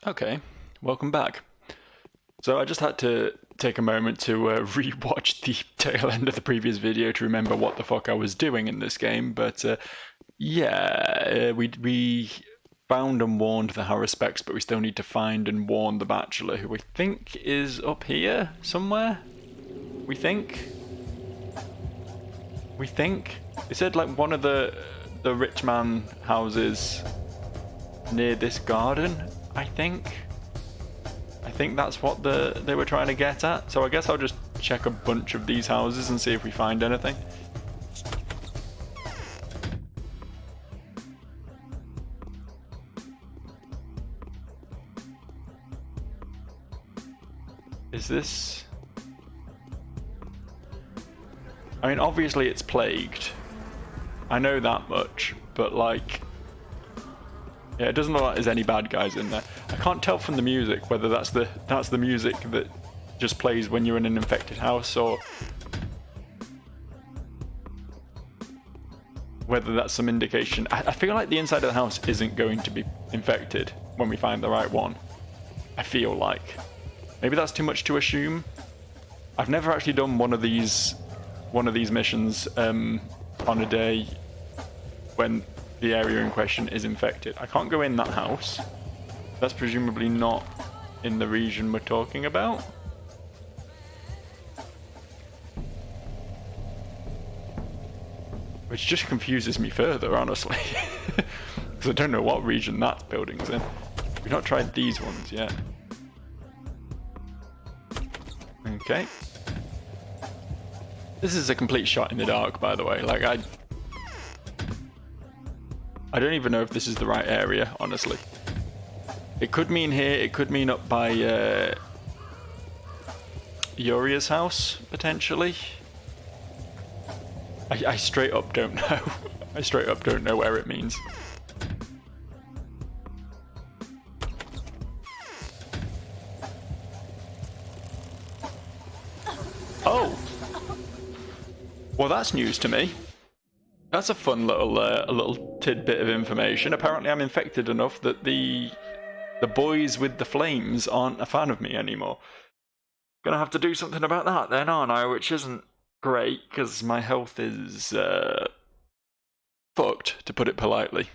Okay, welcome back. So I just had to take a moment to re-watch the tail end of the previous video to remember what the fuck I was doing in this game, but we found and warned the Haruspecs, but we still need to find and warn the Bachelor, who we think is up here somewhere? We think? We think? They said like one of the rich man houses near this garden, I think. I think that's what they were trying to get at. So I guess I'll just check a bunch of these houses and see if we find anything. Is this... I mean, obviously it's plagued. I know that much, but like... Yeah, it doesn't look like there's any bad guys in there. I can't tell from the music whether that's the music that just plays when you're in an infected house, or whether that's some indication. I feel like the inside of the house isn't going to be infected when we find the right one. I feel like. Maybe that's too much to assume. I've never actually done one of these missions on a day when the area in question is infected. I can't go in that house. That's presumably not in the region we're talking about. Which just confuses me further, honestly. Because I don't know what region that building's in. We've not tried these ones yet. Okay. This is a complete shot in the dark, by the way. Like, I don't even know if this is the right area, honestly. It could mean here, it could mean up by Uria's house, potentially. I straight up don't know. I straight up don't know where it means. Oh! Well, that's news to me. That's a fun little tidbit of information. Apparently I'm infected enough that the boys with the flames aren't a fan of me anymore. Gonna have to do something about that then, aren't I? Which isn't great, because my health is fucked, to put it politely.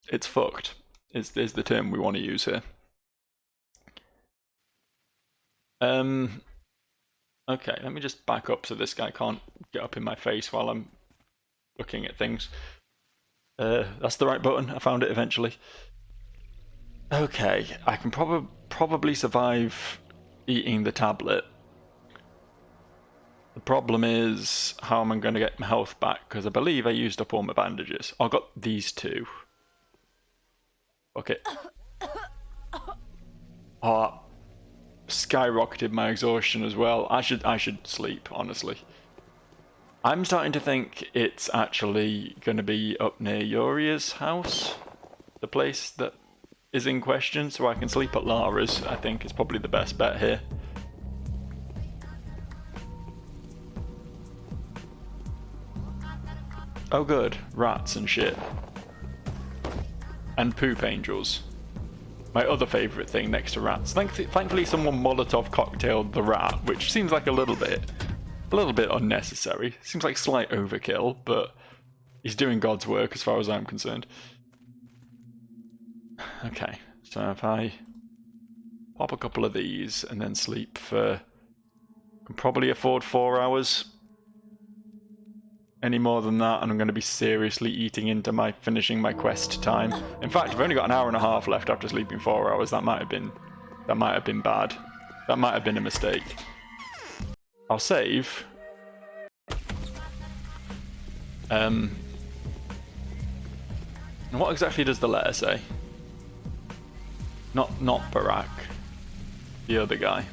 It's fucked, is the term we want to use here. Okay, let me just back up so this guy can't get up in my face while I'm looking at things. That's the right button. I found it eventually. Okay, I can probably survive eating the tablet. The problem is, how am I going to get my health back? Because I believe I used up all my bandages. I got these two. Okay. Oh, skyrocketed my exhaustion as well. I should sleep, honestly. I'm starting to think it's actually going to be up near Uria's house, the place that is in question, so I can sleep at Lara's. I think is probably the best bet here. Oh good, rats and shit. And poop angels. My other favourite thing next to rats. Thankfully someone Molotov cocktailed the rat, which seems like a little bit unnecessary. Seems like slight overkill, but he's doing God's work as far as I'm concerned. Okay, so if I pop a couple of these and then sleep for... I can probably afford 4 hours. Any more than that and I'm going to be seriously eating into finishing my quest time. In fact, I've only got an hour and a half left after sleeping 4 hours. That might have been bad. That might have been a mistake. I'll save. And what exactly does the letter say? Not Barack. The other guy.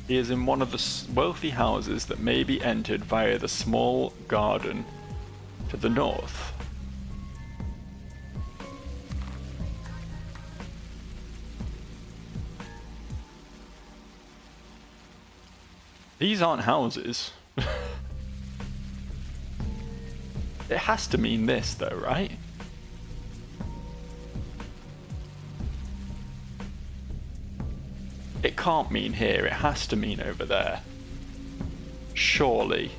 He is in one of the wealthy houses that may be entered via the small garden to the north. These aren't houses. It has to mean this though, right? It can't mean here, it has to mean over there. Surely.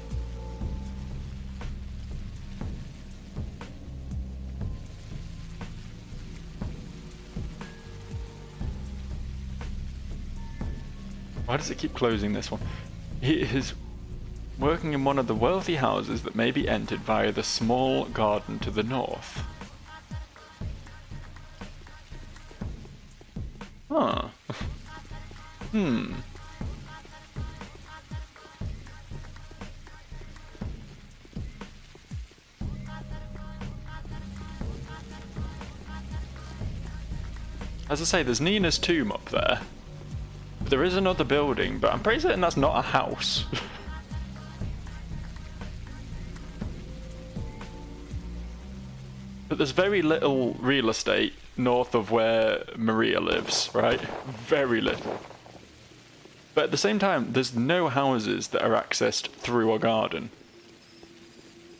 Why does it keep closing this one? He is working in one of the wealthy houses that may be entered via the small garden to the north. Huh. As I say, there's Nina's tomb up there. There is another building, but I'm pretty certain that's not a house. But there's very little real estate north of where Maria lives, right? Very little. But at the same time, there's no houses that are accessed through a garden.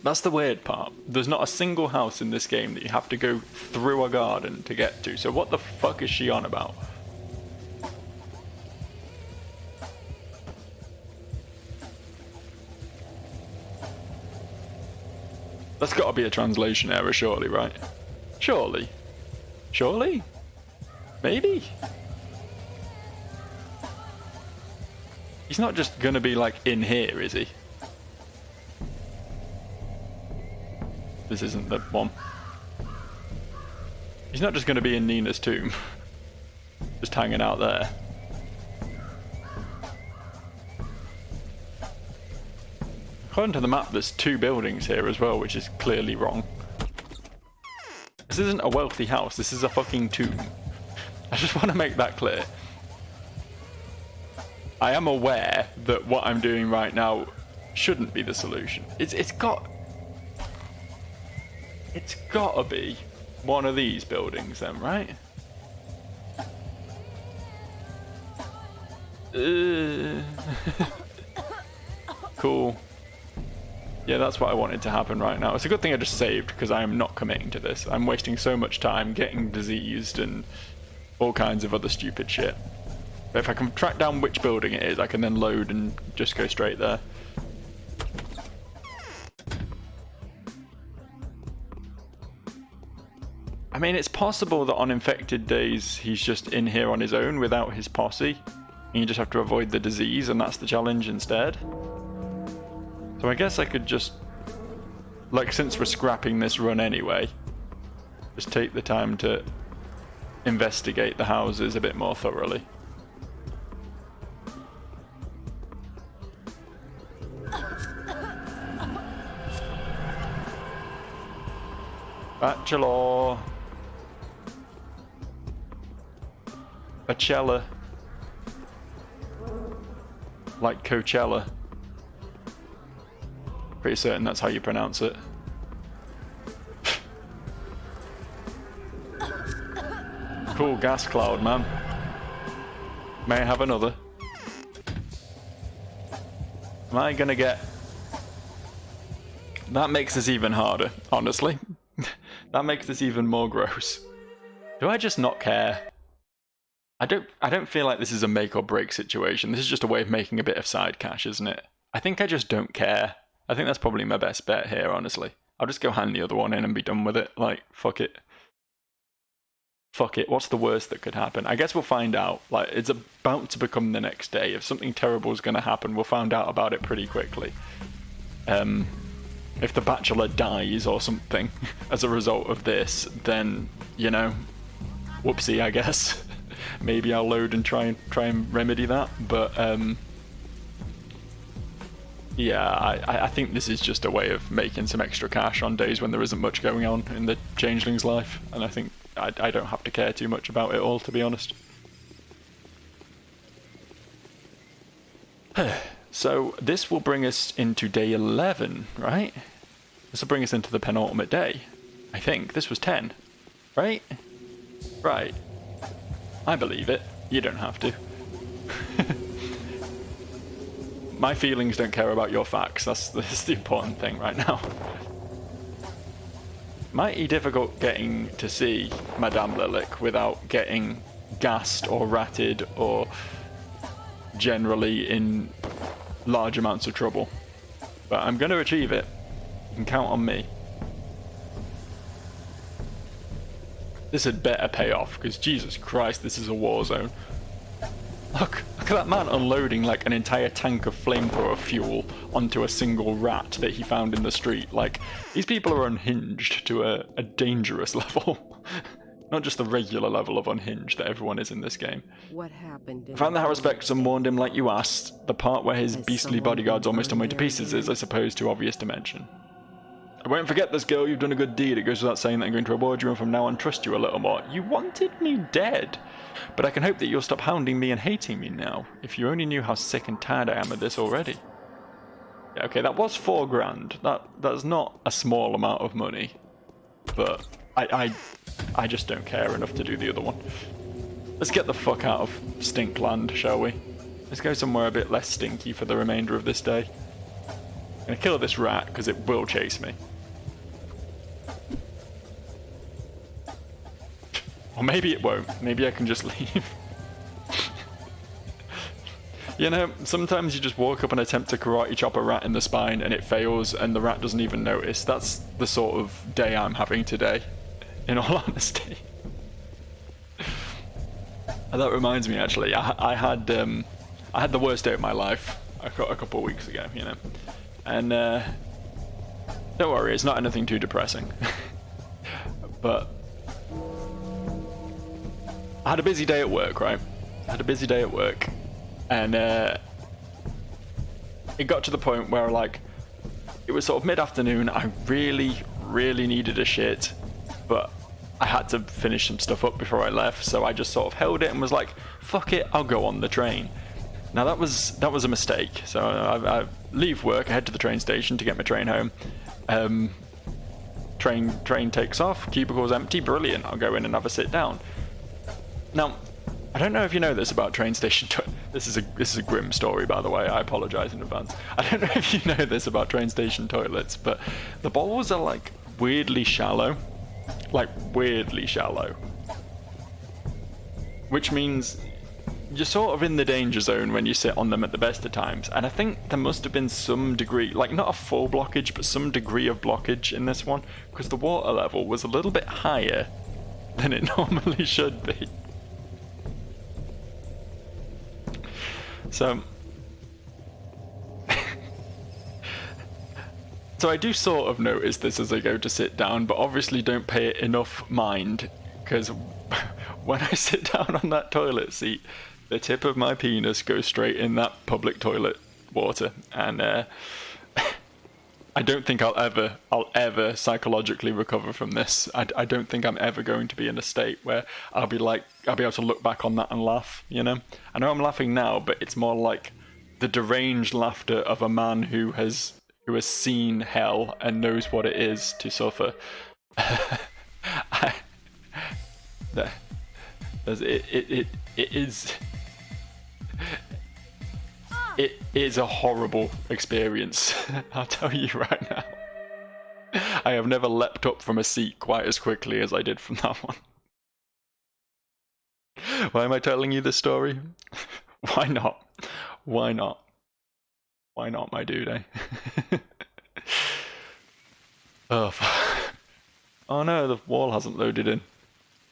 That's the weird part. There's not a single house in this game that you have to go through a garden to get to. So what the fuck is she on about? That's got to be a translation error, surely, right? Surely. Surely? Maybe? He's not just gonna be, like, in here, is he? This isn't the one. He's not just gonna be in Nina's tomb. Just hanging out there. According to the map, there's 2 buildings here as well, which is clearly wrong. This isn't a wealthy house, this is a fucking tomb. I just want to make that clear. I am aware that what I'm doing right now shouldn't be the solution. It's gotta be one of these buildings then, right? Cool. Yeah, that's what I wanted to happen right now. It's a good thing I just saved, because I am not committing to this. I'm wasting so much time getting diseased and all kinds of other stupid shit. But if I can track down which building it is, I can then load and just go straight there. I mean, it's possible that on infected days he's just in here on his own without his posse. And you just have to avoid the disease, and that's the challenge instead. So I guess I could just, like, since we're scrapping this run anyway, just take the time to investigate the houses a bit more thoroughly. Bachelor. Bachelor. Like Coachella. Pretty certain that's how you pronounce it. Cool gas cloud, man. May I have another? Am I gonna get... That makes this even harder, honestly. That makes this even more gross. Do I just not care? I don't feel like this is a make or break situation. This is just a way of making a bit of side cash, isn't it? I think I just don't care. I think that's probably my best bet here, honestly. I'll just go hand the other one in and be done with it. Like, fuck it. Fuck it. What's the worst that could happen? I guess we'll find out. Like, it's about to become the next day. If something terrible is going to happen, we'll find out about it pretty quickly. If the Bachelor dies or something as a result of this, then, you know, whoopsie, I guess. Maybe I'll load and try and remedy that. But, yeah, I think this is just a way of making some extra cash on days when there isn't much going on in the Changeling's life. And I think I don't have to care too much about it all, to be honest. So this will bring us into day 11, right? This will bring us into the penultimate day. I think. This was 10, right? Right. I believe it. You don't have to. My feelings don't care about your facts. That's the important thing right now. mighty difficult getting to see Madame Lilac without getting gassed or ratted or generally in large amounts of trouble. But I'm going to achieve it. You can count on me. This had better pay off, because Jesus Christ, this is a war zone. Look at that man unloading like an entire tank of flamethrower fuel onto a single rat that he found in the street. Like, these people are unhinged to a dangerous level. Not just the regular level of unhinged that everyone is in this game. What happened? I found the Harrowspecks and warned him like you asked. The part where his beastly bodyguard's almost on my to pieces is, I suppose, too obvious to mention. I won't forget this, girl. You've done a good deed. It goes without saying that I'm going to reward you and from now on trust you a little more. You wanted me dead. But I can hope that you'll stop hounding me and hating me now. If you only knew how sick and tired I am of this already. Yeah, okay, that was $4 grand. That's not a small amount of money. But I just don't care enough to do the other one. Let's get the fuck out of Stinkland, shall we? Let's go somewhere a bit less stinky for the remainder of this day. I'm gonna kill this rat because it will chase me. Or maybe it won't. Maybe I can just leave. You know, sometimes you just walk up and attempt to karate chop a rat in the spine and it fails and the rat doesn't even notice. That's the sort of day I'm having today, in all honesty. And that reminds me, actually, I had the worst day of my life a couple of weeks ago, you know. And don't worry, it's not anything too depressing. But I had a busy day at work, right? I had a busy day at work, and it got to the point where, like, it was sort of mid-afternoon. I really needed a shit, but I had to finish some stuff up before I left, so I just sort of held it and was like, fuck it, I'll go on the train. Now that was a mistake. So I leave work, I head to the train station to get my train home. Train takes off, cubicle's empty, brilliant. I'll go in and have a sit down. Now, I don't know if you know this about train station. This is a grim story, by the way. I apologize in advance. I don't know if you know this about train station toilets, but the bowls are like weirdly shallow, which means you're sort of in the danger zone when you sit on them at the best of times. And I think there must have been some degree, like not a full blockage, but some degree of blockage in this one, because the water level was a little bit higher than it normally should be. So I do sort of notice this as I go to sit down, but obviously don't pay it enough mind, because when I sit down on that toilet seat, the tip of my penis goes straight in that public toilet water, and I don't think I'll ever psychologically recover from this. I don't think I'm ever going to be in a state where I'll be able to look back on that and laugh, you know? I know I'm laughing now, but it's more like the deranged laughter of a man who has seen hell and knows what it is to suffer. It is a horrible experience. I'll tell you right now. I have never leapt up from a seat quite as quickly as I did from that one. Why am I telling you this story? Why not? Why not? Why not, my dude, eh? Oh, oh no, the wall hasn't loaded in.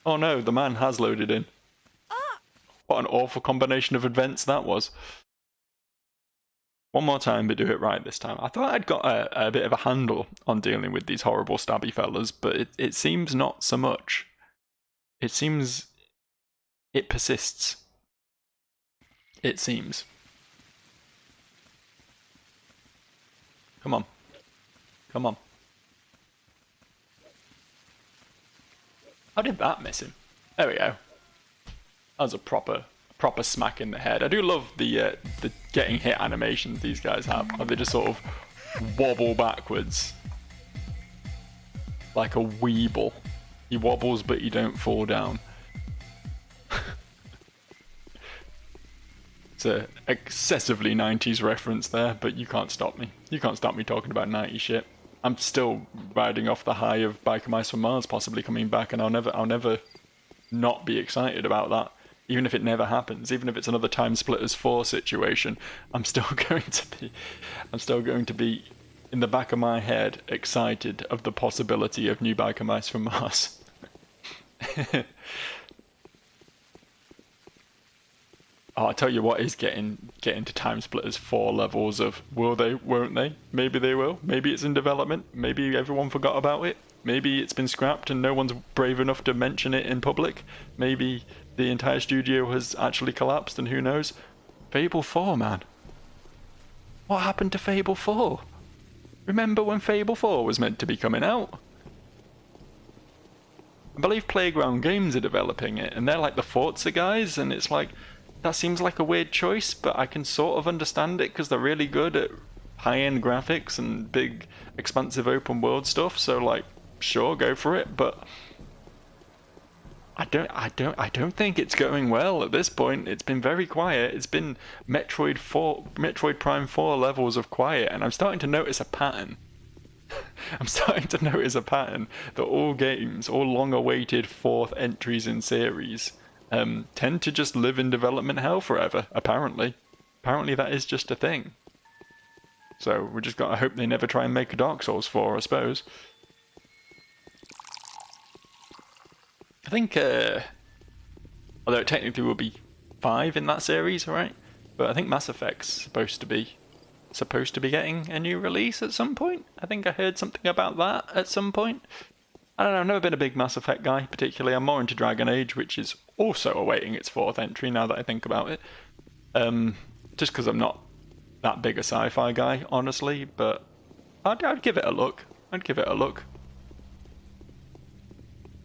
Oh no, the man has loaded in. What an awful combination of events that was. One more time, but do it right this time. I thought I'd got a bit of a handle on dealing with these horrible stabby fellas, but it seems not so much. It seems it persists. It seems. Come on. Come on. How did that miss him? There we go. That was a proper smack in the head. I do love the getting hit animations these guys have. Where they just sort of wobble backwards. Like a weeble. He wobbles but you don't fall down. It's a excessively 90s reference there, but you can't stop me. You can't stop me talking about 90s shit. I'm still riding off the high of Biker Mice from Mars possibly coming back, and I'll never not be excited about that. Even if it never happens, even if it's another Time Splitters 4 situation, I'm still going to be in the back of my head excited of the possibility of new Biker Mice from Mars. Oh, I'll tell you what is getting to Time Splitters 4 levels of will they, won't they? Maybe they will. Maybe it's in development. Maybe everyone forgot about it. Maybe it's been scrapped and no one's brave enough to mention it in public. Maybe the entire studio has actually collapsed and who knows. Fable 4, man. What happened to Fable 4? Remember when Fable 4 was meant to be coming out? I believe Playground Games are developing it, and they're like the Forza guys, and it's like, that seems like a weird choice, but I can sort of understand it because they're really good at high-end graphics and big, expansive open world stuff. So, like, sure, go for it. But I don't think it's going well at this point. It's been very quiet. It's been Metroid Prime 4 levels of quiet, and I'm starting to notice a pattern. I'm starting to notice a pattern that all games, all long-awaited fourth entries in series, tend to just live in development hell forever, apparently. Apparently that is just a thing. So we just gotta hope they never try and make a Dark Souls 4, I suppose. I think, although it technically will be 5 in that series, right? But I think Mass Effect's supposed to be getting a new release at some point. I think I heard something about that at some point. I don't know, I've never been a big Mass Effect guy, particularly. I'm more into Dragon Age, which is also awaiting its 4th entry now that I think about it. Just because I'm not that big a sci-fi guy, honestly, but I'd give it a look.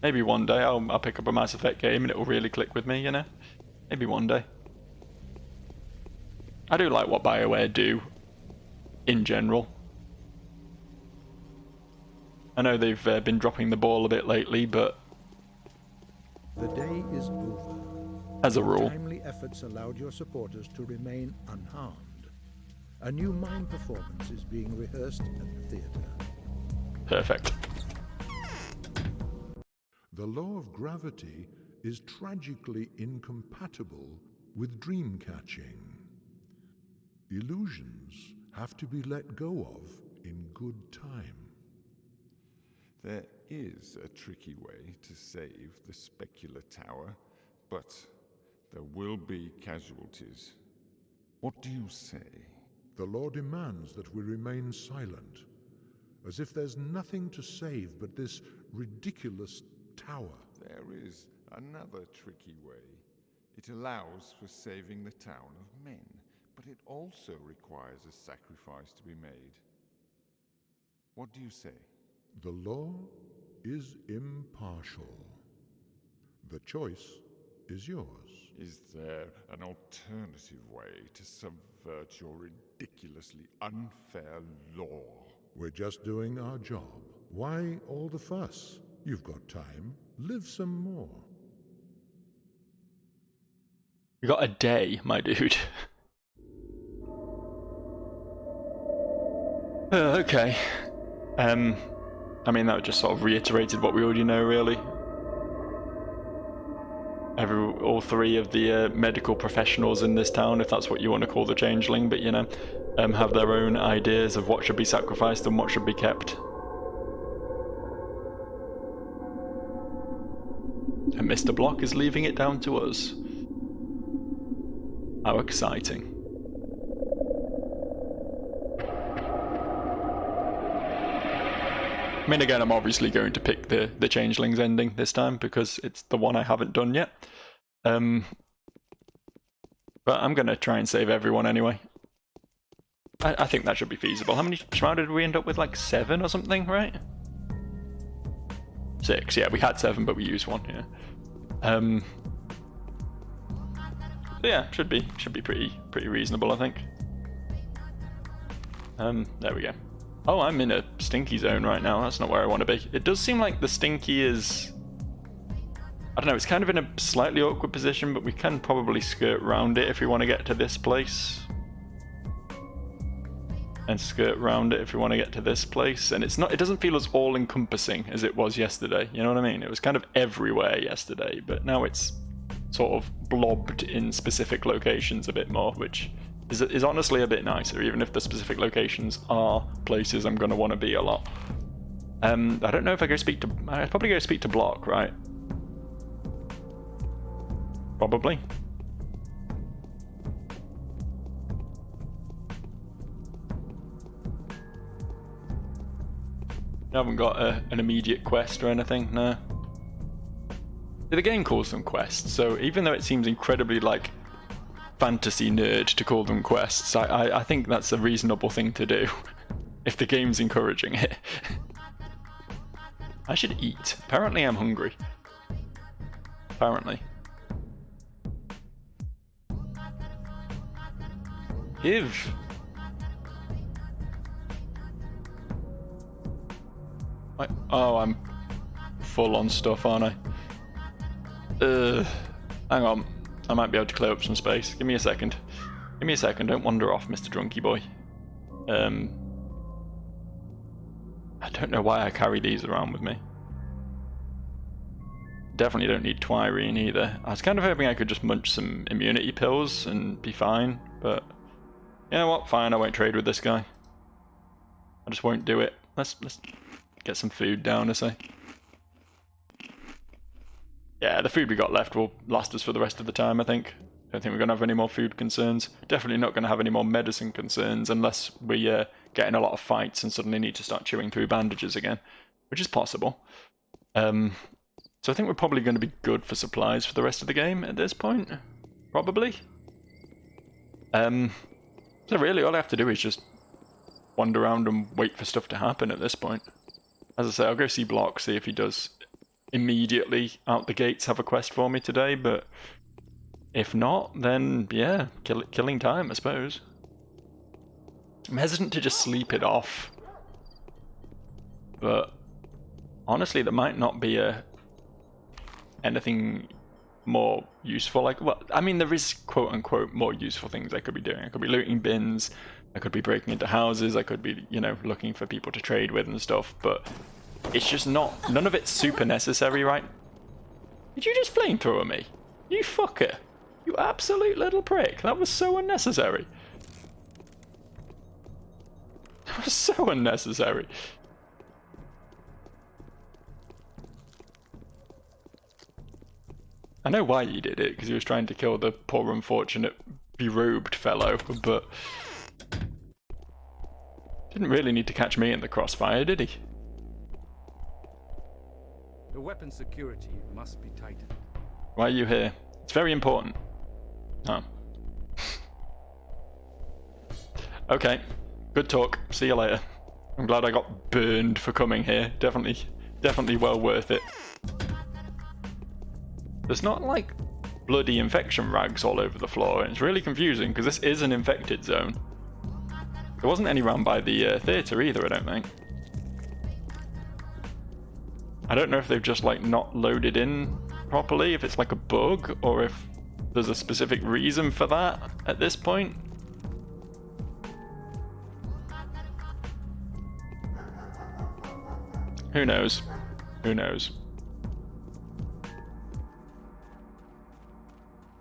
Maybe one day I'll pick up a Mass Effect game and it'll really click with me, you know? Maybe one day. I do like what BioWare do, in general. I know they've been dropping the ball a bit lately, but the day is over. As a rule, Timely efforts allowed your supporters to remain unharmed. A new mime performance is being rehearsed at the theater. Perfect. The law of gravity is tragically incompatible with dream catching. Illusions have to be let go of in good time. There is a tricky way to save the specular tower, but there will be casualties. What do you say? The law demands that we remain silent, as if there's nothing to save but this ridiculous tower. There is another tricky way. It allows for saving the town of men, but it also requires a sacrifice to be made. What do you say? The law is impartial. The choice is yours. Is there an alternative way to subvert your ridiculously unfair law? We're just doing our job. Why all the fuss? You've got time. Live some more. You got a day, my dude. Okay. I mean, that just sort of reiterated what we already know, really. All three of the medical professionals in this town, if that's what you want to call the Changeling, but you know, have their own ideas of what should be sacrificed and what should be kept. And Mr. Block is leaving it down to us. How exciting. I mean, again, I'm obviously going to pick the Changeling's ending this time because it's the one I haven't done yet. But I'm going to try and save everyone anyway. I think that should be feasible. How many Shrouded did we end up with? Like 7 or something, right? 6, yeah, we had 7, but we used 1, yeah. Yeah, should be pretty reasonable, I think. There we go. Oh, I'm in a stinky zone right now. That's not where I want to be. It does seem like the stinky is... I don't know, it's kind of in a slightly awkward position, but we can probably skirt around it if we want to get to this place. and skirt around it if we want to get to this place. And it doesn't feel as all-encompassing as it was yesterday, you know what I mean? It was kind of everywhere yesterday, but now it's sort of blobbed in specific locations a bit more, which is honestly a bit nicer, even if the specific locations are places I'm going to want to be a lot. I don't know if I'd probably go speak to Block, right? Probably. I haven't got an immediate quest or anything, no. The game calls them quests, so even though it seems incredibly like fantasy nerd to call them quests, I think that's a reasonable thing to do if the game's encouraging it. I should eat. Apparently I'm hungry. Apparently. Give. Oh, I'm full on stuff, aren't I? Hang on. I might be able to clear up some space. Give me a second. Give me a second. Don't wander off, Mr. Drunky Boy. I don't know why I carry these around with me. Definitely don't need Twirine either. I was kind of hoping I could just munch some immunity pills and be fine, but you know what? Fine, I won't trade with this guy. I just won't do it. Let's get some food down, I say. Yeah, the food we got left will last us for the rest of the time, I think. Don't think we're going to have any more food concerns. Definitely not going to have any more medicine concerns unless we get in a lot of fights and suddenly need to start chewing through bandages again, which is possible. So I think we're probably going to be good for supplies for the rest of the game at this point. Probably. So really all I have to do is just wander around and wait for stuff to happen at this point. As I say, I'll go see Block, see if he does immediately out the gates have a quest for me today, but if not, then yeah, killing time, I suppose. I'm hesitant to just sleep it off, but honestly, there might not be anything more useful. Like, well, I mean, there is quote unquote more useful things I could be doing. I could be looting bins, I could be breaking into houses, I could be, you know, looking for people to trade with and stuff, but it's just not, none of it's super necessary, right? Did you just flamethrower me? You fucker. You absolute little prick. That was so unnecessary. That was so unnecessary. I know why he did it, because he was trying to kill the poor unfortunate berobed fellow, but didn't really need to catch me in the crossfire, did he? The weapon security must be tightened. Why are you here? It's very important. Oh. Okay. Good talk. See you later. I'm glad I got burned for coming here. Definitely well worth it. There's not like bloody infection rags all over the floor, and it's really confusing because this is an infected zone. There wasn't any around by the theatre either, I don't think. I don't know if they've just like not loaded in properly, if it's like a bug, or if there's a specific reason for that at this point. Who knows? Who knows?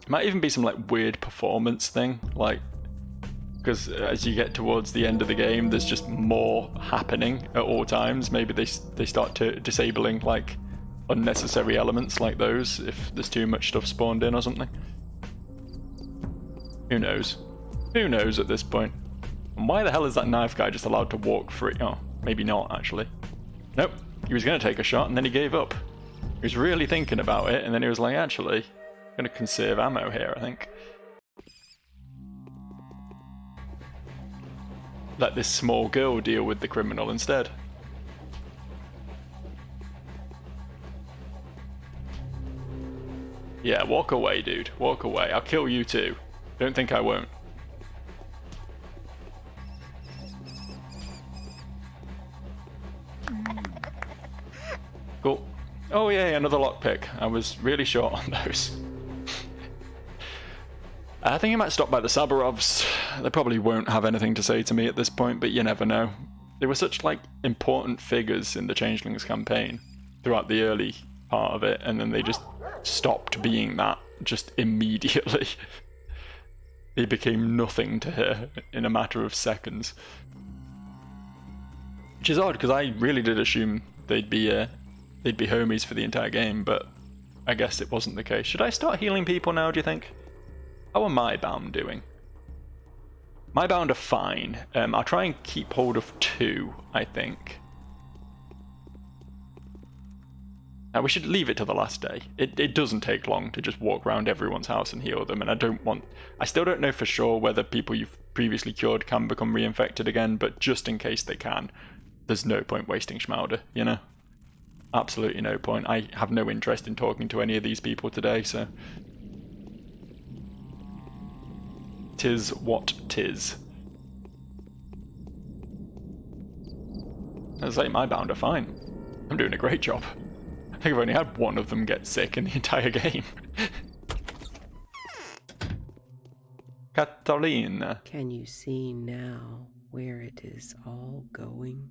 Might even be some like weird performance thing, like, because as you get towards the end of the game, there's just more happening at all times. Maybe they start to disabling like unnecessary elements like those if there's too much stuff spawned in or something. Who knows? Who knows at this point? And why the hell is that knife guy just allowed to walk free? Oh, maybe not actually. Nope, he was going to take a shot and then he gave up. He was really thinking about it and then he was like, actually, I'm going to conserve ammo here, I think. Let this small girl deal with the criminal instead. Yeah, walk away, dude. Walk away. I'll kill you too. Don't think I won't. Cool. Oh yeah, another lockpick. I was really short on those. I think I might stop by the Sabarovs. They probably won't have anything to say to me at this point, but you never know. They were such like important figures in the Changelings campaign throughout the early part of it, and then they just stopped being that just immediately. They became nothing to her in a matter of seconds. Which is odd, because I really did assume they'd be homies for the entire game, but I guess it wasn't the case. Should I start healing people now, do you think? How are my bound doing? My bound are fine. I'll try and keep hold of 2, I think. Now we should leave it to the last day. It doesn't take long to just walk around everyone's house and heal them, and I still don't know for sure whether people you've previously cured can become reinfected again, but just in case they can, there's no point wasting Schmauder, you know? Absolutely no point. I have no interest in talking to any of these people today, so... Tis what tis. As I say, my bound are fine. I'm doing a great job. I think I've only had one of them get sick in the entire game. Catalina. Can you see now where it is all going?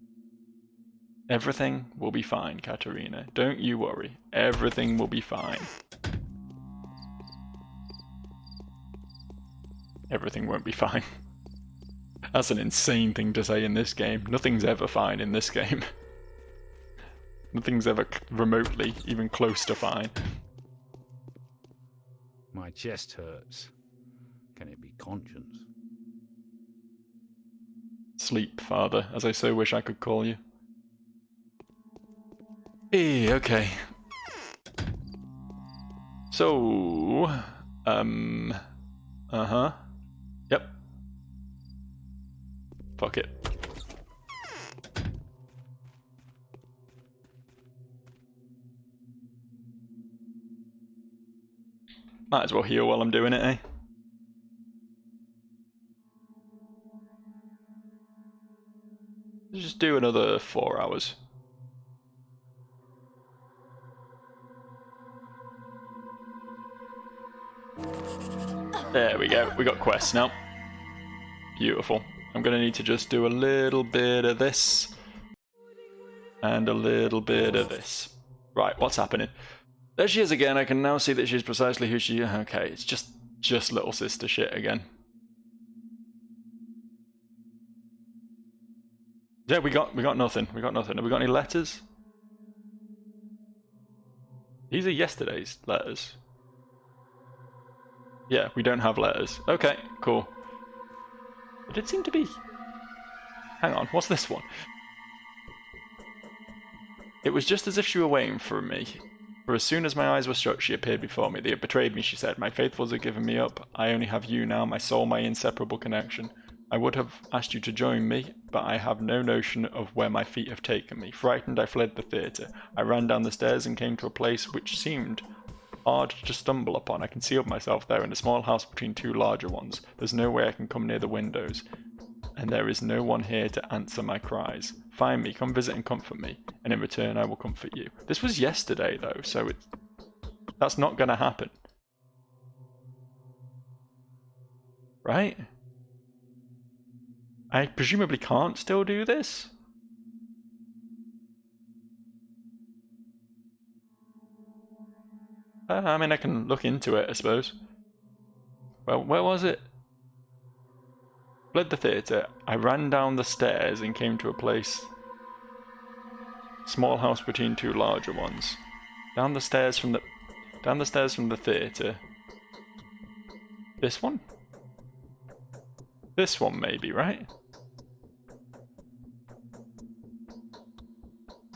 Everything will be fine, Katerina. Don't you worry. Everything will be fine. Everything won't be fine. That's an insane thing to say in this game. Nothing's ever fine in this game. Nothing's ever remotely even close to fine. My chest hurts. Can it be conscience? Sleep, father, as I so wish I could call you. Hey, okay. So, uh-huh. Yep. Fuck it. Might as well heal while I'm doing it, eh? Let's just do another 4 hours. There we go, we got quests now. Beautiful. I'm gonna need to just do a little bit of this. And a little bit of this. Right, what's happening? There she is again. I can now see that she's precisely who she is. Okay, it's just little sister shit again. Yeah, we got nothing. We got nothing. Have we got any letters? These are yesterday's letters. Yeah, we don't have letters. Okay, cool. It did seem to be... Hang on, what's this one? It was just as if she were waiting for me. For as soon as my eyes were shut, she appeared before me. They had betrayed me, she said. My faithfuls had given me up. I only have you now, my soul, my inseparable connection. I would have asked you to join me, but I have no notion of where my feet have taken me. Frightened, I fled the theatre. I ran down the stairs and came to a place which seemed hard to stumble upon. I concealed myself there in a small house between 2 larger ones. There's no way I can come near the windows, and there is no one here to answer my cries. Find me, come visit and comfort me, and in return I will comfort you. This was yesterday though, so that's not gonna happen. Right? I presumably can't still do this? I mean, I can look into it, I suppose. Well, where was it? Fled the theatre. I ran down the stairs and came to a place. Small house between 2 larger ones. Down the stairs from the theatre. This one? This one maybe, right?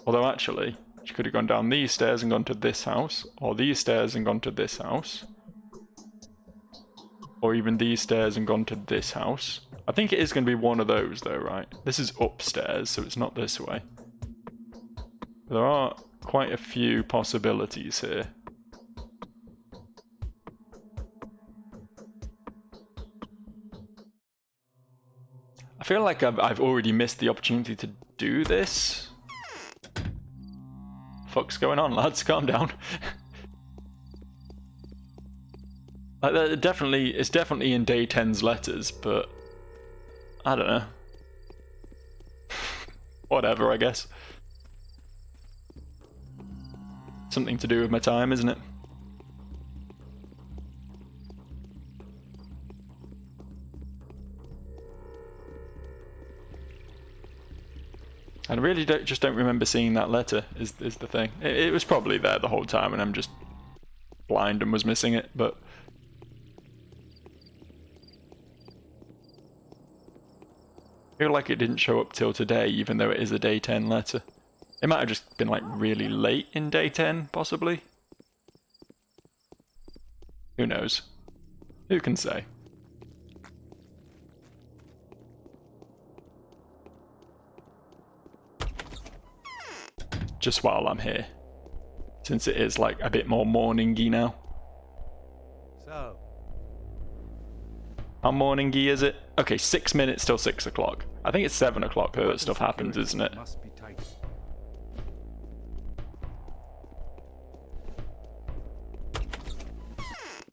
Although actually, she could have gone down these stairs and gone to this house, or these stairs and gone to this house, or even these stairs and gone to this house. I think it is going to be one of those though, right? This is upstairs, so it's not this way. But there are quite a few possibilities here. I feel like I've already missed the opportunity to do this. Fuck's going on, lads? Calm down. Like, it's definitely in day 10's letters, but I don't know. Whatever, I guess. Something to do with my time, isn't it? I really just don't remember seeing that letter, is the thing. It was probably there the whole time and I'm just blind and was missing it, but... I feel like it didn't show up till today, even though it is a day 10 letter. It might have just been like really late in day 10, possibly. Who knows? Who can say? Just while I'm here, since it is like a bit more morning-y now. So, how morning-y is it? Okay, 6 minutes till 6 o'clock. I think it's 7 o'clock that stuff happens, isn't it? must be tight.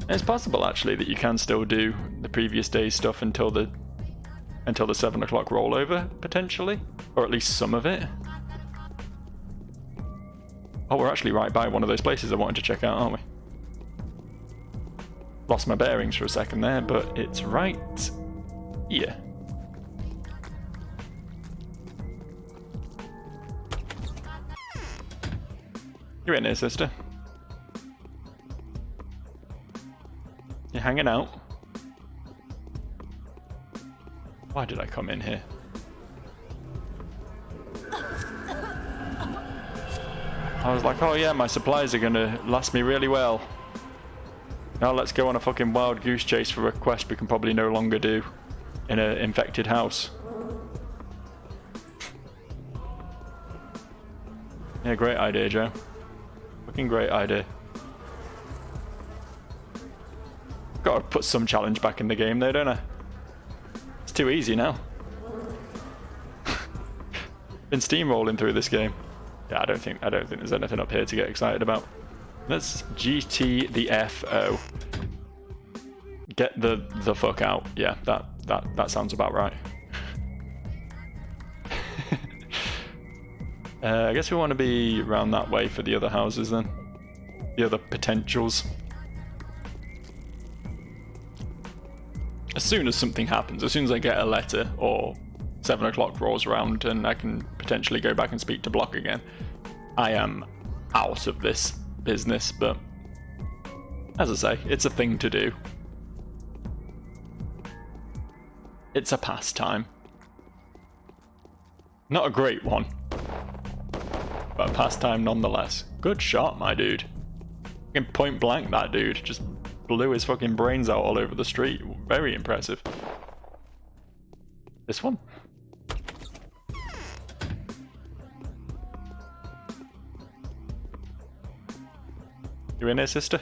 It's possible actually that you can still do the previous day's stuff until the 7 o'clock rollover, potentially, or at least some of it. Oh, we're actually right by one of those places I wanted to check out, aren't we? Lost my bearings for a second there, but it's right here. You're in here, sister. You're hanging out. Why did I come in here? I was like, oh yeah, my supplies are gonna last me really well. Now let's go on a fucking wild goose chase for a quest we can probably no longer do in an infected house. Yeah, great idea, Joe. Fucking great idea. Gotta put some challenge back in the game though, don't I? It's too easy now. Been steamrolling through this game. Yeah, I don't think there's anything up here to get excited about. Let's GT the FO. Get the fuck out. Yeah, that sounds about right. I guess we want to be around that way for the other houses then. The other potentials. As soon as something happens, as soon as I get a letter or 7 o'clock rolls around and I can potentially go back and speak to Block again, I am out of this business, but as I say, it's a thing to do. It's a pastime. Not a great one, but a pastime nonetheless. Good shot, my dude. Fucking point blank that dude. Just blew his fucking brains out all over the street. Very impressive. This one? You in here, sister?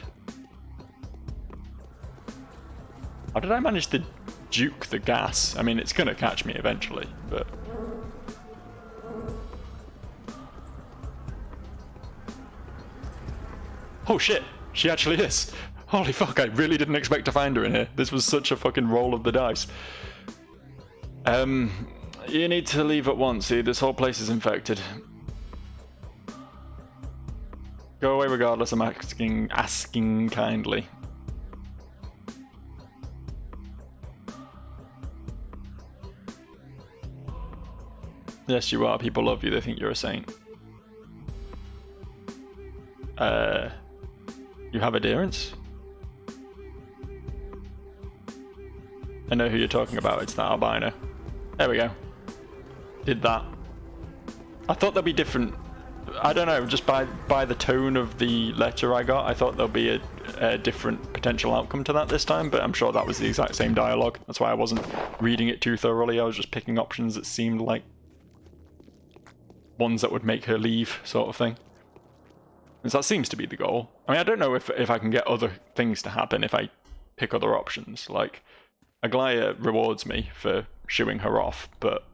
How did I manage to juke the gas? I mean, it's gonna catch me eventually, but... Oh shit! She actually is! Holy fuck, I really didn't expect to find her in here. This was such a fucking roll of the dice. You need to leave at once. See, this whole place is infected. Go away regardless, I'm asking kindly. Yes, you are. People love you. They think you're a saint. You have adherence? I know who you're talking about. It's that albino. There we go. Did that. I thought there'd be different... I don't know, just by the tone of the letter I got, I thought there'll be a different potential outcome to that this time, but I'm sure that was the exact same dialogue. That's why I wasn't reading it too thoroughly. I was just picking options that seemed like ones that would make her leave, sort of thing. And so that seems to be the goal. I mean, I don't know if I can get other things to happen if I pick other options. Like, Aglaya rewards me for shooing her off, but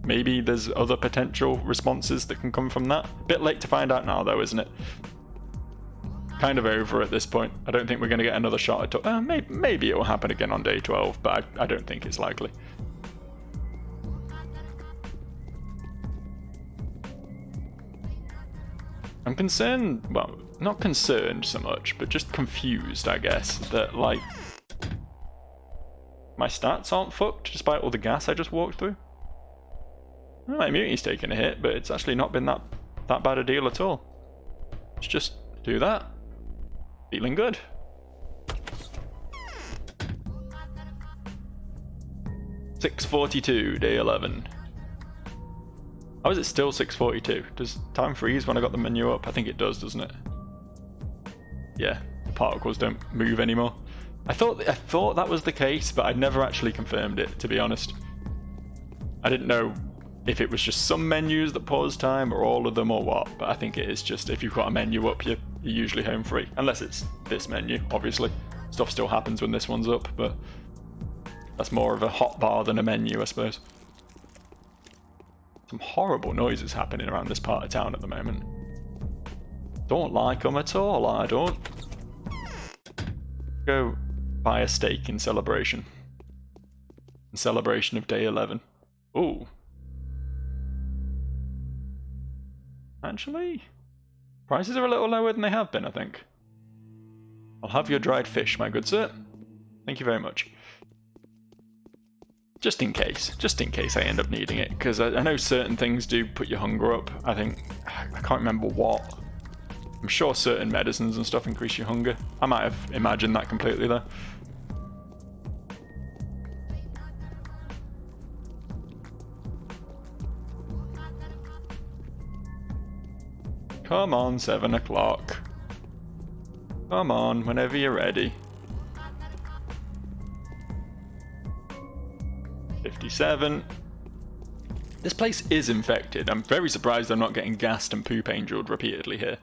maybe there's other potential responses that can come from that. Bit late to find out now, though, isn't it? kind of over at this point. I don't think we're going to get another shot at maybe it will happen again on day 12, but I don't think it's likely. I'm concerned, well, not concerned so much, but just confused, I guess, that, like, my stats aren't fucked despite all the gas I just walked through. Well, my immunity's taken a hit, but it's actually not been that bad a deal at all. Let's just do that. Feeling good. (6:42), day 11. How is it still 6:42? Does time freeze when I got the menu up? I think it does, doesn't it? Yeah, the particles don't move anymore. I thought that was the case, but I'd never actually confirmed it, to be honest. I didn't know if it was just some menus that pause time or all of them or what, but I think it is just if you've got a menu up, you're usually home free. Unless it's this menu, obviously. Stuff still happens when this one's up, but that's more of a hotbar than a menu, I suppose. Some horrible noises happening around this part of town at the moment. Don't like them at all, I don't. Go buy a steak in celebration. In celebration of day 11. Ooh. Actually, prices are a little lower than they have been, I think. I'll have your dried fish, my good sir. Thank you very much. Just in case I end up needing it, because I know certain things do put your hunger up. I can't remember what. I'm sure certain medicines and stuff increase your hunger. I might have imagined that completely though. Come on, 7 o'clock. Come on, whenever you're ready. 57. This place is infected. I'm very surprised I'm not getting gassed and poop angeled repeatedly here.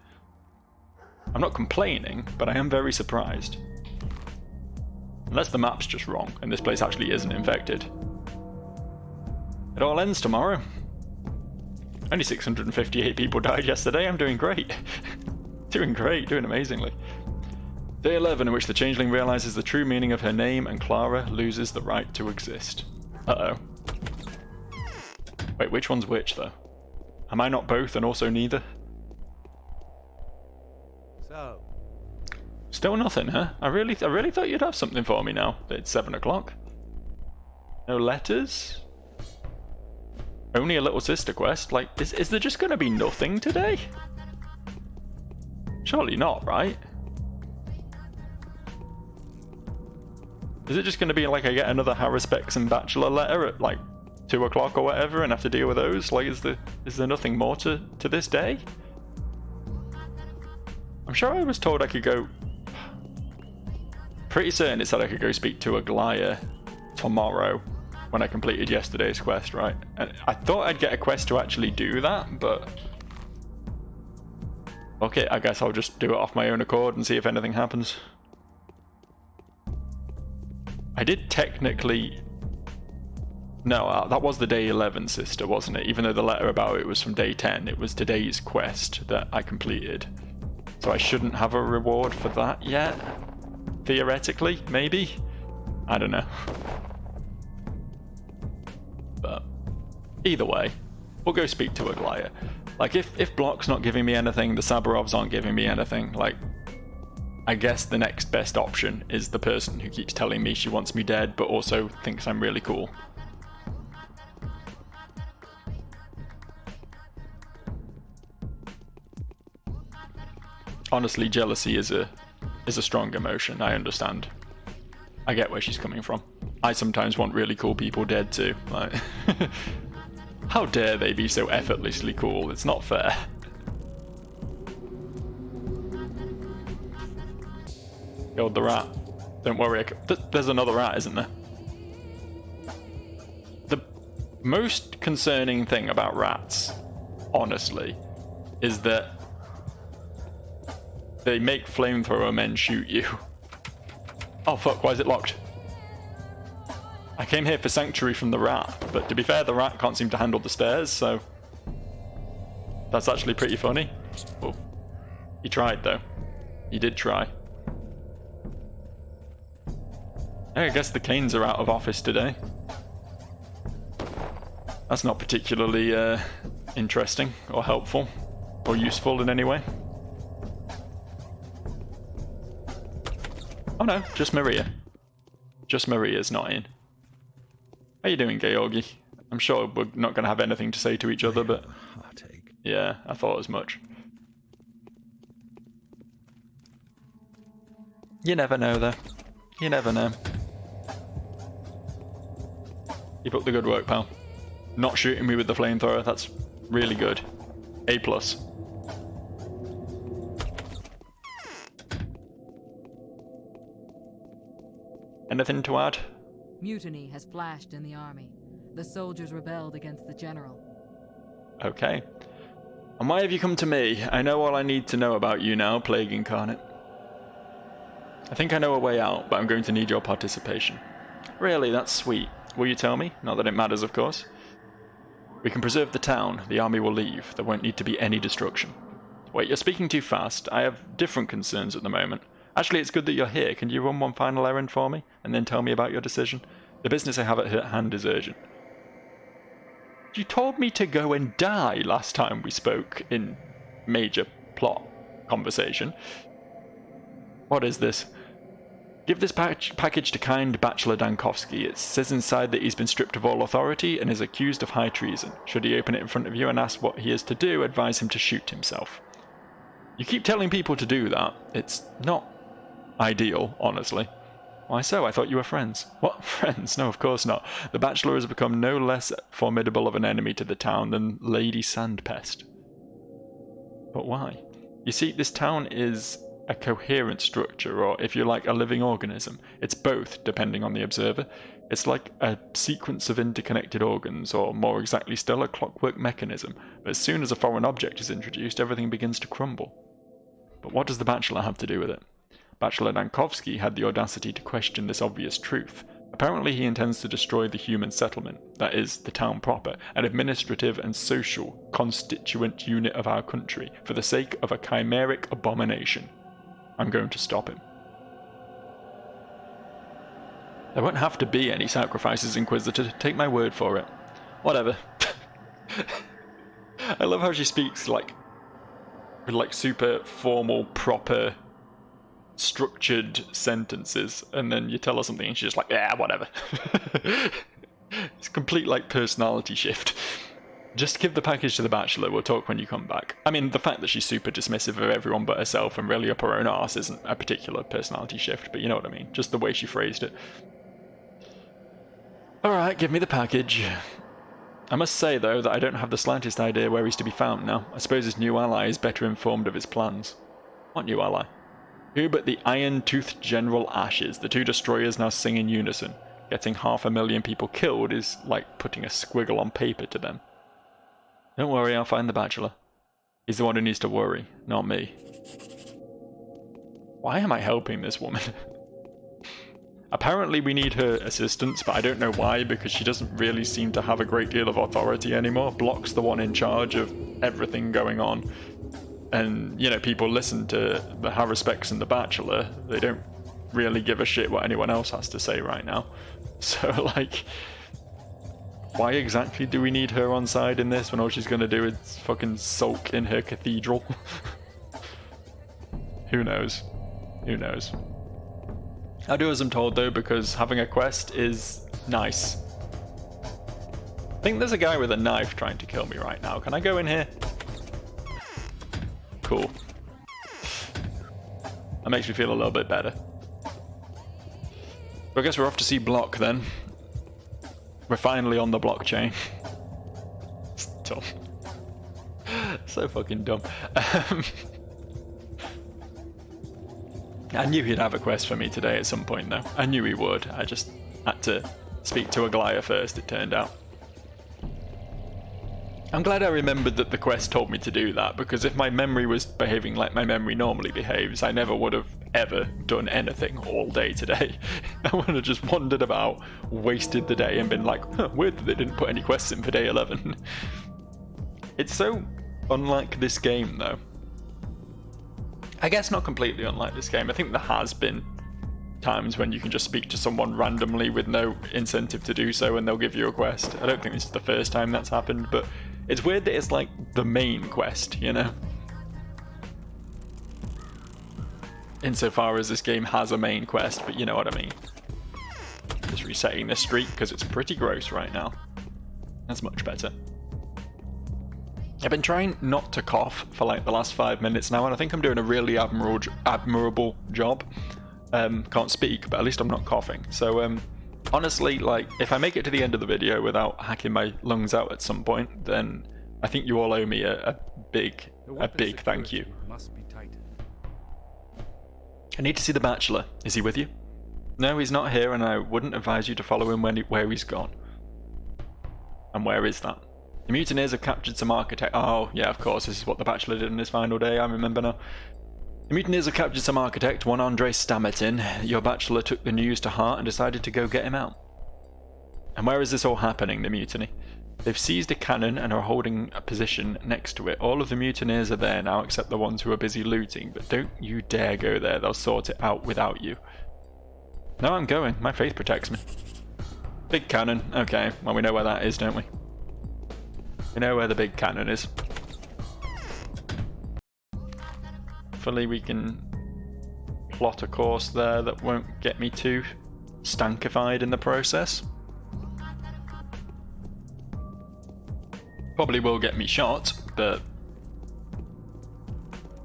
I'm not complaining, but I am very surprised. Unless the map's just wrong and this place actually isn't infected. It all ends tomorrow. Only 658 people died yesterday. I'm doing great. Doing great, doing amazingly. Day 11, in which the Changeling realizes the true meaning of her name and Clara loses the right to exist. Uh-oh. Wait, which one's which, though? Am I not both and also neither? So. Still nothing, huh? I really thought you'd have something for me now that it's 7 o'clock. No letters? Only a little sister quest? Like, is there just gonna be nothing today? Surely not, right? Is it just gonna be like I get another Harrispex and Bachelor letter at like 2 o'clock or whatever and have to deal with those? Like, is there nothing more to this day? I'm sure I was told I could go... Pretty certain it said I could go speak to Aglaya tomorrow when I completed yesterday's quest, right? And I thought I'd get a quest to actually do that, but... Okay, I guess I'll just do it off my own accord and see if anything happens. I did technically... No, that was the day 11 sister, wasn't it? Even though the letter about it was from day 10, it was today's quest that I completed. So I shouldn't have a reward for that yet? Theoretically, maybe? I don't know. But either way, we'll go speak to Aglaya. Like, if Block's not giving me anything, the Sabarovs aren't giving me anything, like, I guess the next best option is the person who keeps telling me she wants me dead, but also thinks I'm really cool. Honestly, jealousy is a strong emotion, I understand. I get where she's coming from. I sometimes want really cool people dead too. Like, how dare they be so effortlessly cool? It's not fair. Killed the rat. Don't worry, there's another rat, isn't there? The most concerning thing about rats, honestly, is that they make flamethrower men shoot you. Oh fuck, why is it locked? I came here for sanctuary from the rat, but to be fair, the rat can't seem to handle the stairs, so... That's actually pretty funny. Oh, he tried though. You did try. I guess the Canes are out of office today. That's not particularly interesting or helpful or useful in any way. Oh no, just Maria. Just Maria's not in. How you doing, Georgi? I'm sure we're not going to have anything to say to each other, but... Heartache. Yeah, I thought as much. You never know, though. You never know. Keep up the good work, pal. Not shooting me with the flamethrower, that's really good. A+. Anything to add? Mutiny has flashed in the army. The soldiers rebelled against the general. Okay. And why have you come to me? I know all I need to know about you now, Plague Incarnate. I think I know a way out, but I'm going to need your participation. Really, that's sweet. Will you tell me? Not that it matters, of course. We can preserve the town. The army will leave. There won't need to be any destruction. Wait, you're speaking too fast. I have different concerns at the moment. Actually, it's good that you're here. Can you run one final errand for me, and then tell me about your decision? The business I have at hand is urgent. You told me to go and die last time we spoke in major plot conversation. What is this? Give this package to kind Bachelor Dankovsky. It says inside that he's been stripped of all authority and is accused of high treason. Should he open it in front of you and ask what he is to do, advise him to shoot himself. You keep telling people to do that. It's not ideal, honestly. Why so? I thought you were friends. What? Friends? No, of course not. The Bachelor has become no less formidable of an enemy to the town than Lady Sandpest. But why? You see, this town is a coherent structure, or if you like, a living organism. It's both, depending on the observer. It's like a sequence of interconnected organs, or more exactly still, a clockwork mechanism. But as soon as a foreign object is introduced, everything begins to crumble. But what does the Bachelor have to do with it? Bachelor Dankovsky had the audacity to question this obvious truth. Apparently he intends to destroy the human settlement, that is, the town proper, an administrative and social constituent unit of our country, for the sake of a chimeric abomination. I'm going to stop him. There won't have to be any sacrifices, Inquisitor. Take my word for it. Whatever. I love how she speaks with super formal, proper, structured sentences, and then you tell her something and she's just like, yeah, whatever. It's a complete personality shift. Just give the package to the Bachelor, we'll talk when you come back. I mean, the fact that she's super dismissive of everyone but herself and really up her own arse isn't a particular personality shift, but you know what I mean, just the way she phrased it. Alright, give me the package. I must say, though, that I don't have the slightest idea where he's to be found now. I suppose his new ally is better informed of his plans. What new ally? Who but the iron-toothed General Ashes, the two destroyers now sing in unison. Getting 500,000 people killed is like putting a squiggle on paper to them. Don't worry, I'll find the Bachelor. He's the one who needs to worry, not me. Why am I helping this woman? Apparently we need her assistance, but I don't know why, because she doesn't really seem to have a great deal of authority anymore. Blocks the one in charge of everything going on. And, you know, people listen to the Harris Specs and the Bachelor. They don't really give a shit what anyone else has to say right now. So, why exactly do we need her on side in this when all she's gonna do is fucking sulk in her cathedral? Who knows? Who knows? I'll do as I'm told, though, because having a quest is nice. I think there's a guy with a knife trying to kill me right now. Can I go in here? Cool. That makes me feel a little bit better. So I guess we're off to see Block then. We're finally on the blockchain. It's dumb. So fucking dumb. I knew he'd have a quest for me today at some point, though. I knew he would. I just had to speak to Aglaya first, it turned out. I'm glad I remembered that the quest told me to do that, because if my memory was behaving like my memory normally behaves, I never would have ever done anything all day today. I would have just wandered about, wasted the day, and been like, huh, weird that they didn't put any quests in for day 11. It's so unlike this game, though. I guess not completely unlike this game. I think there has been times when you can just speak to someone randomly with no incentive to do so and they'll give you a quest. I don't think this is the first time that's happened, but it's weird that it's like the main quest, you know? Insofar as this game has a main quest, but you know what I mean. Just resetting this streak because it's pretty gross right now. That's much better. I've been trying not to cough for like the last 5 minutes now, and I think I'm doing a really admirable job. Can't speak, but at least I'm not coughing. So honestly, like, if I make it to the end of the video without hacking my lungs out at some point, then I think you all owe me a big thank you. Must be tight. I need to see the Bachelor. Is he with you? No, he's not here, and I wouldn't advise you to follow him where he's gone. And where is that? The mutineers have captured some architect. Oh, yeah, of course, this is what the Bachelor did on his final day, I remember now. The mutineers have captured some architect, one Andrei Stamertin. Your Bachelor took the news to heart and decided to go get him out. And where is this all happening, the mutiny? They've seized a cannon and are holding a position next to it. All of the mutineers are there now, except the ones who are busy looting, but don't you dare go there, they'll sort it out without you. No, I'm going. My faith protects me. Big cannon. Okay, well, we know where that is, don't we? We know where the big cannon is. Hopefully we can plot a course there that won't get me too stankified in the process. Probably will get me shot, but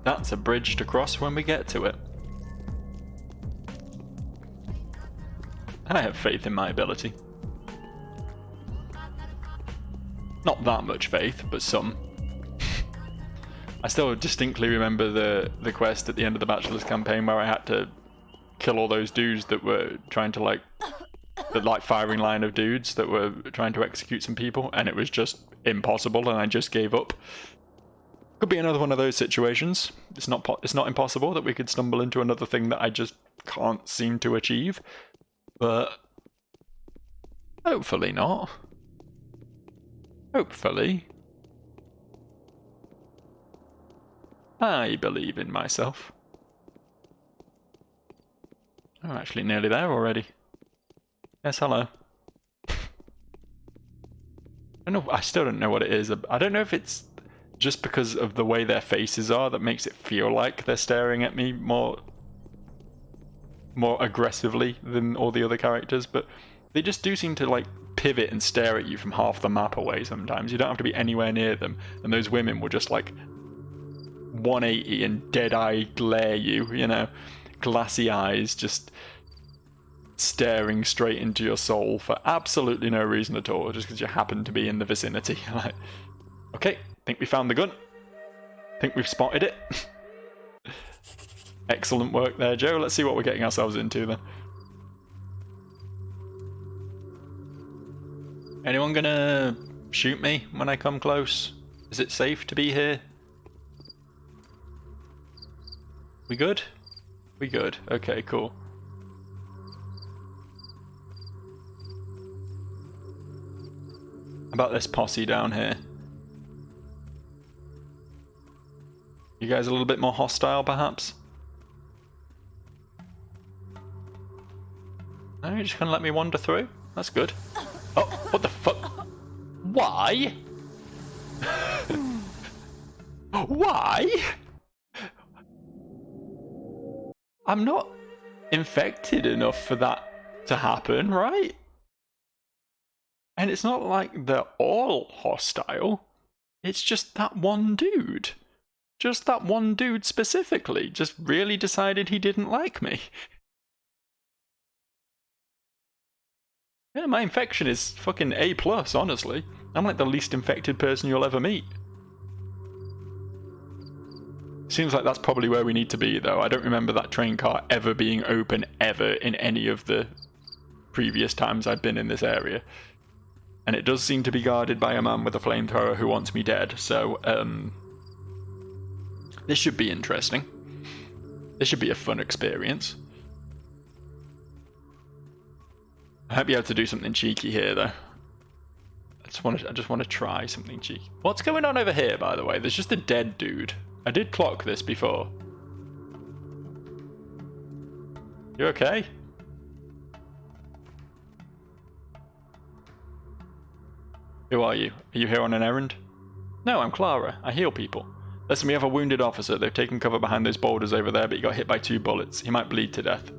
that's a bridge to cross when we get to it. I have faith in my ability. Not that much faith, but some. I still distinctly remember the quest at the end of the Bachelor's campaign where I had to kill all those dudes that were trying to the firing line of dudes that were trying to execute some people, and it was just impossible and I just gave up. Could be another one of those situations. It's not impossible that we could stumble into another thing that I just can't seem to achieve, but hopefully not. Hopefully. I believe in myself. I'm actually nearly there already. Yes, hello. I still don't know what it is. I don't know if it's just because of the way their faces are that makes it feel like they're staring at me more aggressively than all the other characters, but they just do seem to like pivot and stare at you from half the map away sometimes. You don't have to be anywhere near them, and those women will just like 180 and dead-eye glare you, you know, glassy eyes just staring straight into your soul for absolutely no reason at all, just because you happen to be in the vicinity. Like, okay, think we found the gun. Think we've spotted it. Excellent work there, Joe. Let's see what we're getting ourselves into then. Anyone gonna shoot me when I come close? Is it safe to be here? We good? We good. Okay, cool. How about this posse down here? You guys a little bit more hostile, perhaps? No, you're just gonna let me wander through? That's good. Oh, what the fuck? Why? Why? I'm not infected enough for that to happen, right? And it's not like they're all hostile. It's just that one dude. Just that one dude specifically just really decided he didn't like me. Yeah, my infection is fucking A+, honestly. I'm like the least infected person you'll ever meet. Seems like that's probably where we need to be, though. I don't remember that train car ever being open ever in any of the previous times I've been in this area. And it does seem to be guarded by a man with a flamethrower who wants me dead, so, this should be interesting. This should be a fun experience. I hope you have to do something cheeky here, though. I just want to try something cheeky. What's going on over here, by the way? There's just a dead dude. I did clock this before. You okay? Who are you? Are you here on an errand? No, I'm Clara. I heal people. Listen, we have a wounded officer. They've taken cover behind those boulders over there, but he got hit by 2 bullets. He might bleed to death.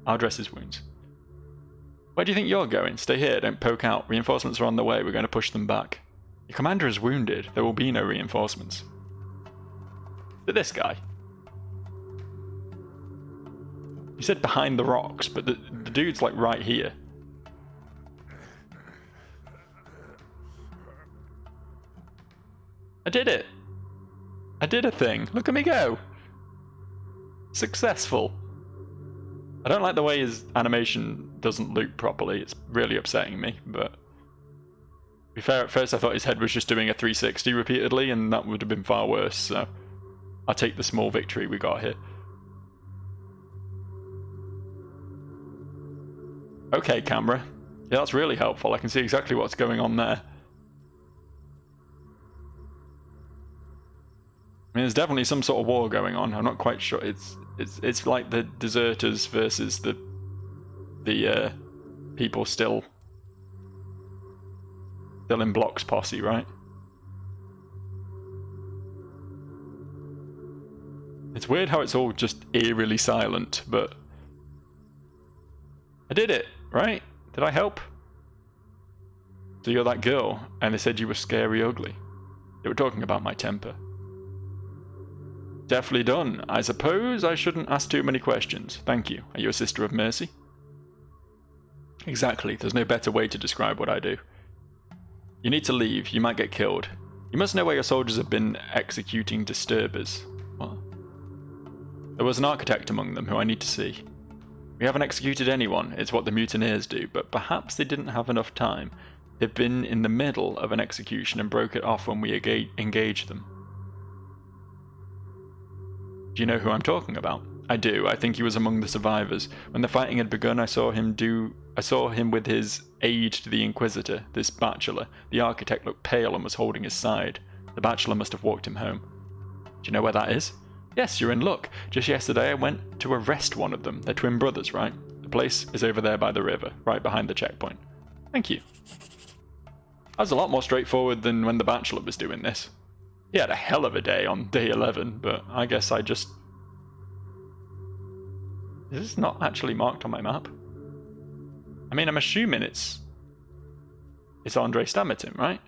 I'll dress his wounds. Where do you think you're going? Stay here, don't poke out. Reinforcements are on the way. We're going to push them back. Your commander is wounded. There will be no reinforcements. To this guy. You said behind the rocks, but the dude's like right here. I did it! I did a thing. Look at me go! Successful. I don't like the way his animation doesn't loop properly. It's really upsetting me, but... To be fair, at first I thought his head was just doing a 360 repeatedly, and that would have been far worse, so... I'll take the small victory we got here. Okay, camera. Yeah, that's really helpful. I can see exactly what's going on there. I mean, there's definitely some sort of war going on. I'm not quite sure. It's like the deserters versus the people still in Block's posse, right? It's weird how it's all just eerily silent, but I did it, right? Did I help? So you're that girl, and they said you were scary ugly. They were talking about my temper. Definitely done. I suppose I shouldn't ask too many questions. Thank you. Are you a sister of mercy? Exactly. There's no better way to describe what I do. You need to leave. You might get killed. You must know where your soldiers have been executing disturbers. What? There was an architect among them who I need to see. We haven't executed anyone. It's what the mutineers do, but perhaps they didn't have enough time. They've been in the middle of an execution and broke it off when we engaged them. Do you know who I'm talking about? I do. I think he was among the survivors. When the fighting had begun, I saw him with his aide to the Inquisitor, this bachelor. The architect looked pale and was holding his side. The bachelor must have walked him home. Do you know where that is? Yes, you're in luck. Just yesterday I went to arrest one of them. They're twin brothers, right? The place is over there by the river, right behind the checkpoint. Thank you. That was a lot more straightforward than when the bachelor was doing this. He had a hell of a day on day 11, but I guess I just... Is this not actually marked on my map? I mean, I'm assuming it's Andre Stamerton, right?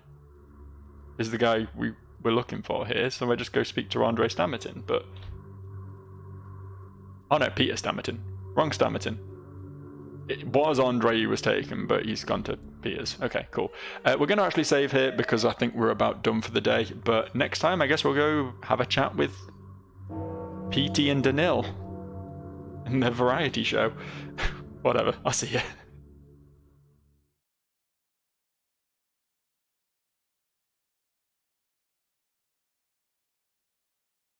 Is the guy we're looking for here, so I just go speak to Andre Stamerton, but... Oh no, Peter Stamerton. Wrong Stamerton. It was Andre who was taken, but he's gone to Peter's. Okay, cool. We're going to actually save here because I think we're about done for the day. But next time, I guess we'll go have a chat with PT and Danil in the variety show. Whatever. I'll see you.